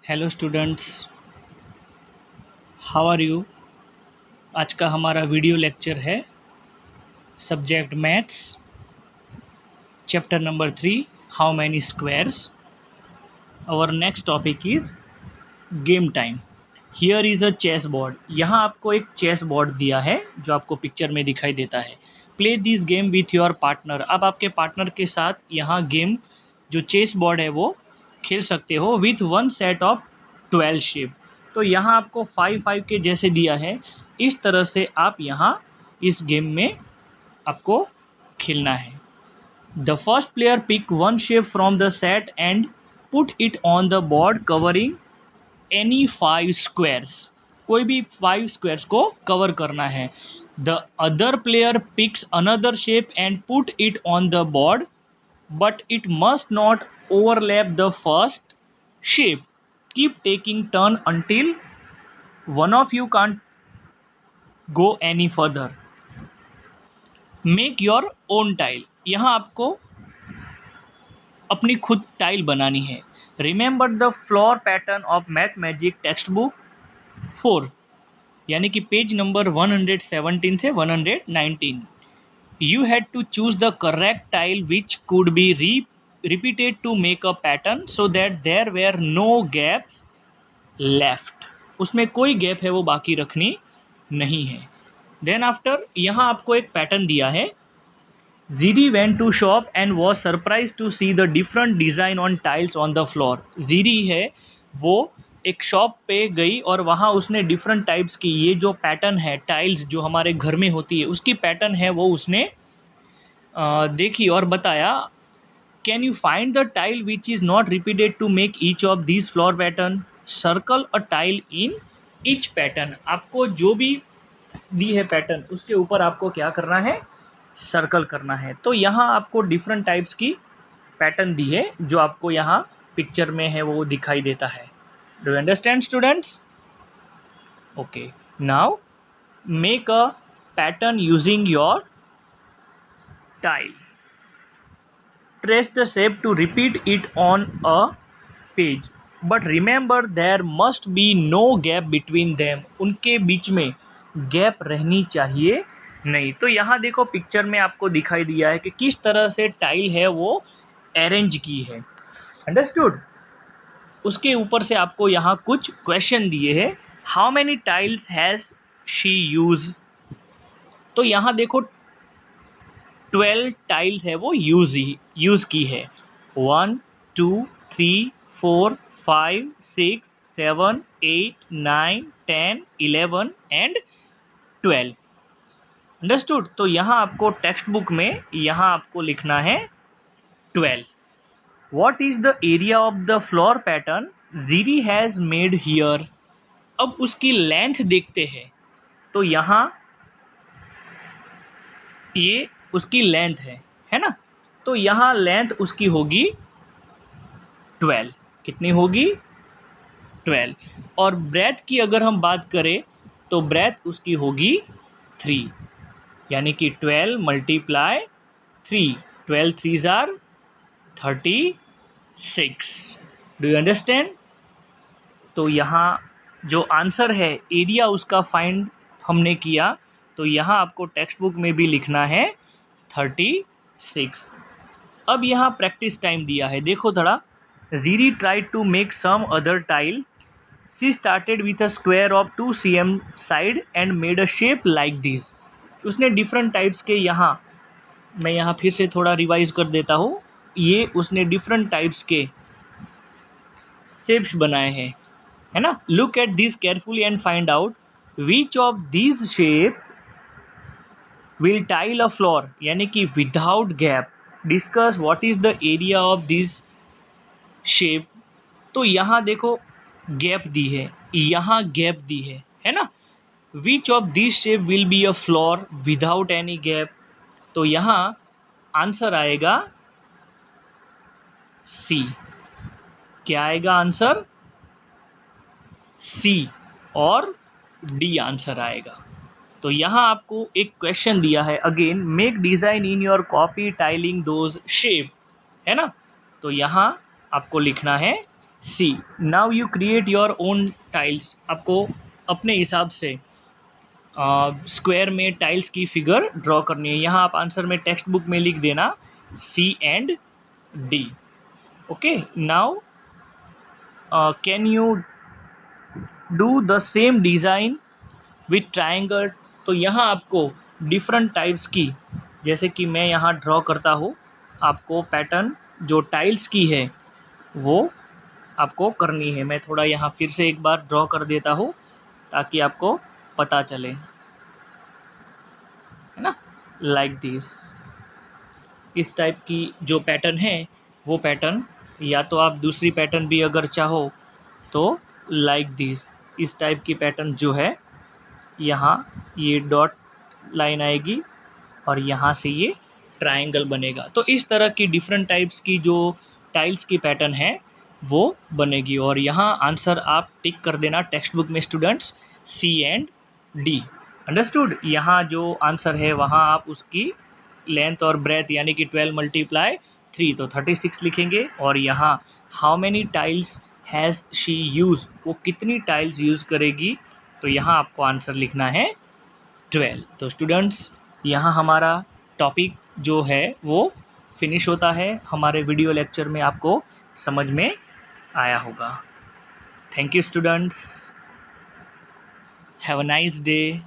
Hello students, how are you. आज का हमारा वीडियो लेक्चर है subject maths, chapter number 3, how many squares. Our next topic is game time. Here is a chess board. यहाँ आपको एक chess board दिया है जो आपको पिक्चर में दिखाई देता है। Play this game with your partner. अब आपके पार्टनर के साथ यहाँ गेम जो चेस बोर्ड है वो खेल सकते हो with one set of 12 shape. तो यहाँ आपको 5-5 के जैसे दिया है, इस तरह से आप यहाँ इस गेम में आपको खेलना है। The first player pick one shape from the set and put it on the board covering any 5 squares. कोई भी 5 स्क्वायर्स को कवर करना है। The other player picks another shape and put it on the board but it must not overlap the first shape. Keep taking turn until one of you can't go any further. Make your own tile. यहाँ आपको अपनी खुद tile बनानी है। Remember the floor pattern of math magic text book 4, यानी कि page number 117 से 119। You had to choose the correct tile which could be repeated to make a pattern so that there were no gaps left। उसमें कोई gap है वो बाकी रखनी नहीं है। देन आफ्टर यहाँ आपको एक पैटर्न दिया है। Jiri went to shop and was surprise to see the different design on tiles on the floor. Jiri है वो एक शॉप पे गई और वहाँ उसने डिफरेंट टाइप्स की ये जो पैटर्न है, टाइल्स जो हमारे घर में होती है उसकी पैटर्न है वो उसने देखी और बताया। Can you find the tile which is not repeated to make each of this floor pattern. Circle a tile in each pattern. आपको जो भी दी है पैटर्न उसके ऊपर आपको क्या करना है, सर्कल करना है। तो यहाँ आपको डिफरेंट टाइप्स की पैटर्न दी है जो आपको यहाँ पिक्चर में है वो दिखाई देता है। Do you understand students? Okay, now make a pattern using your tile. Trace the shape to repeat it on a page but remember there must be no gap between them. उनके बीच में gap रहनी चाहिए नहीं। तो यहाँ देखो picture में आपको दिखाई दिया है कि किस तरह से टाइल है वो अरेंज की है। अंडरस्टूड? उसके ऊपर से आपको यहाँ कुछ क्वेश्चन दिए हैं। How many tiles has she use. तो यहाँ देखो 12 टाइल्स है वो यूज़ की है। 1 2 3 4 5 6 7 8 9 10 11 एंड 12। अंडरस्टूड? तो यहाँ आपको टेक्स्ट बुक में यहाँ आपको लिखना है 12। What is the area of the floor pattern Jiri has made here. अब उसकी लेंथ देखते हैं। तो यहाँ ये उसकी लेंथ है ना। तो यहाँ लेंथ उसकी होगी 12। कितनी होगी? 12। और ब्रेथ की अगर हम बात करें तो ब्रेथ उसकी होगी 3, यानी कि 12 मल्टीप्लाई 3, 12 3s आर 36। Do you understand? तो यहाँ जो आंसर है एरिया उसका फाइंड हमने किया, तो यहाँ आपको टेक्स्ट बुक में भी लिखना है 36। अब यहाँ प्रैक्टिस टाइम दिया है, देखो थोड़ा। Jiri tried to make some other tile. She started with a square of 2 cm side and made a shape like this. उसने डिफरेंट टाइप्स के यहाँ, मैं यहाँ फिर से थोड़ा रिवाइज कर देता हूँ। ये उसने डिफरेंट टाइप्स के शेप्स बनाए हैं, है ना। Look at this carefully and find out which of this shape will tile a floor, यानी कि without gap. Discuss what is the area of this shape. तो यहाँ देखो गैप दी है, यहाँ गैप दी है ना। Which of this shape will be a floor without any gap. तो यहाँ आंसर आएगा सी। क्या आएगा आंसर? सी और डी आंसर आएगा। तो यहाँ आपको एक क्वेश्चन दिया है, again make design in your copy tiling those shape, है ना। तो यहाँ आपको लिखना है see now you create your own tiles, आपको अपने हिसाब से स्क्वायर में टाइल्स की फिगर ड्रॉ करनी है। यहाँ आप आंसर में टेक्स्ट बुक में लिख देना C and D. Okay, now can you do the same design with triangle. तो यहाँ आपको डिफरेंट टाइप्स की, जैसे कि मैं यहाँ ड्रॉ करता हूँ, आपको पैटर्न जो टाइल्स की है वो आपको करनी है। मैं थोड़ा यहाँ फिर से एक बार ड्रॉ कर देता हूँ ताकि आपको पता चले, है ना, लाइक दिस। इस टाइप की जो पैटर्न है वो पैटर्न, या तो आप दूसरी पैटर्न भी अगर चाहो तो लाइक दिस, इस टाइप की पैटर्न जो है, यहाँ ये डॉट लाइन आएगी और यहाँ से ये ट्रायंगल बनेगा। तो इस तरह की डिफरेंट टाइप्स की जो टाइल्स की पैटर्न है वो बनेगी। और यहाँ आंसर आप टिक कर देना टेक्स्ट बुक में students, C and D. Understood. यहाँ जो आंसर है वहाँ आप उसकी लेंथ और ब्रेथ यानी कि 12 × 3 तो 36 लिखेंगे। और यहाँ how many tiles has she use, वो कितनी टाइल्स यूज़ करेगी, तो यहाँ आपको आंसर लिखना है 12। तो स्टूडेंट्स, यहाँ हमारा टॉपिक जो है वो फिनिश होता है। हमारे वीडियो लेक्चर में आपको समझ में आया होगा। Thank you students, have a nice day.